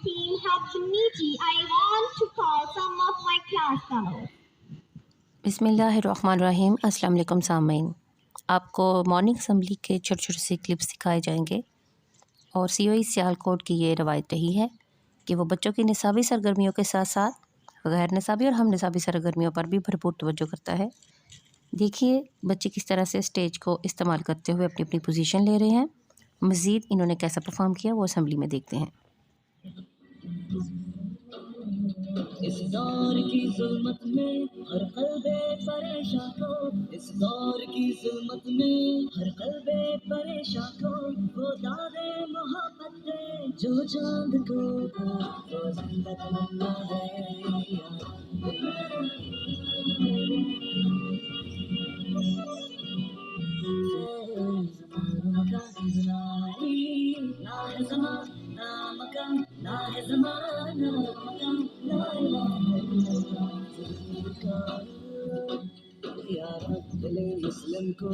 team helped committee, I want to call some of my class fellows. बिस्मिल्लाहिर्रहमानिर्रहीम। अस्सलाम वालेकुम सामीन। आपको मॉर्निंग असम्बली के छोटे छोटे से क्लिप्स दिखाए जाएंगे और COE सियालकोट की ये रवायत रही है कि वो बच्चों की निसाबी सरगर्मियों के साथ साथ गैर निसाबी और हम निसाबी सरगर्मियों पर भी भरपूर तवज्जो करता है। देखिए बच्चे किस तरह से स्टेज को इस्तेमाल करते हुए अपनी अपनी पोजीशन ले रहे हैं। मज़ीद इन्होंने कैसा परफॉर्म किया वो असम्बली में देखते हैं। इस दौर की जुल्मत में हर कल्बे परेशान को, इस दौर की जुल्मत में हर कल्बे परेशान को, वो दादे मोहब्बत दे जो चांद को वो जिंदा तमन्ना है। मुस्लिम को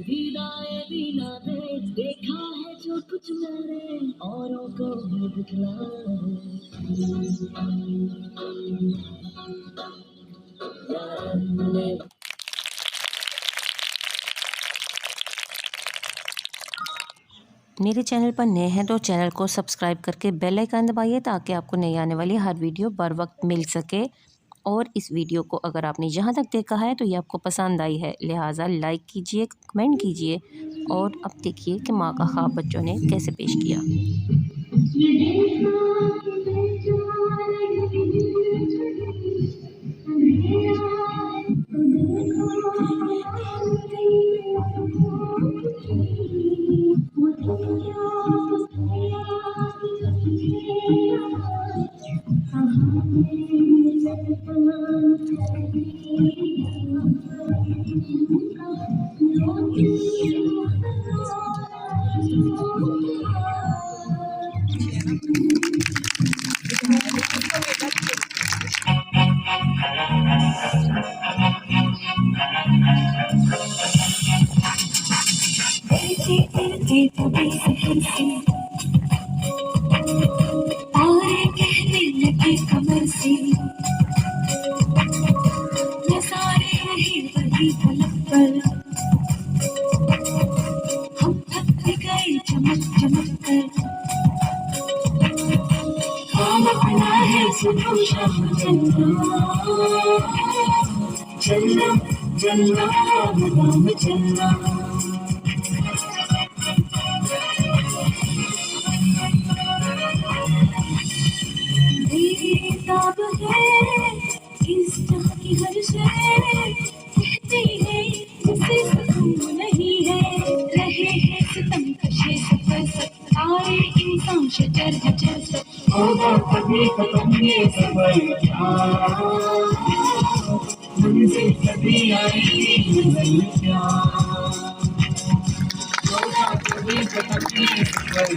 हिदाए दीना दे, देखा है जो कुछ मैंने औरों को भी दिखला है। मेरे चैनल पर नए हैं तो चैनल को सब्सक्राइब करके बेल आइकन दबाइए ताकि आपको नई आने वाली हर वीडियो बर वक्त मिल सके। और इस वीडियो को अगर आपने यहाँ तक देखा है तो ये आपको पसंद आई है, लिहाजा लाइक कीजिए, कमेंट कीजिए। और अब देखिए कि माँ का ख्वाब बच्चों ने कैसे पेश किया। तारे कहने लगे कमर से, नज़ारे रहे वही पलक पर, हम थक गए चमक चमक कर। काम अपना है सुनो शाम चलना चलना चलना बादाम चलना। किताब है इस जहाँ की हर शय, कहती है जिसे सुकून नहीं है, रहे हैं सितम कशे सफर सारे इंसान शजर हजर सब होगा कभी खत्म ये सफर, मंजिल कभी आएगी नहीं क्या, होगा कभी खत्म ये सफर,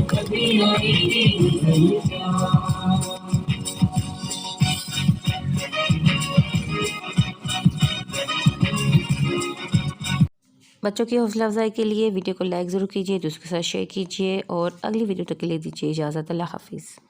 कभी आएगी नहीं क्या। बच्चों की हौसला अफजाई के लिए वीडियो को लाइक ज़रूर कीजिए, दूसरों के साथ शेयर कीजिए और अगली वीडियो तक के लिए दीजिए इजाज़त। अल्लाह हाफिज़।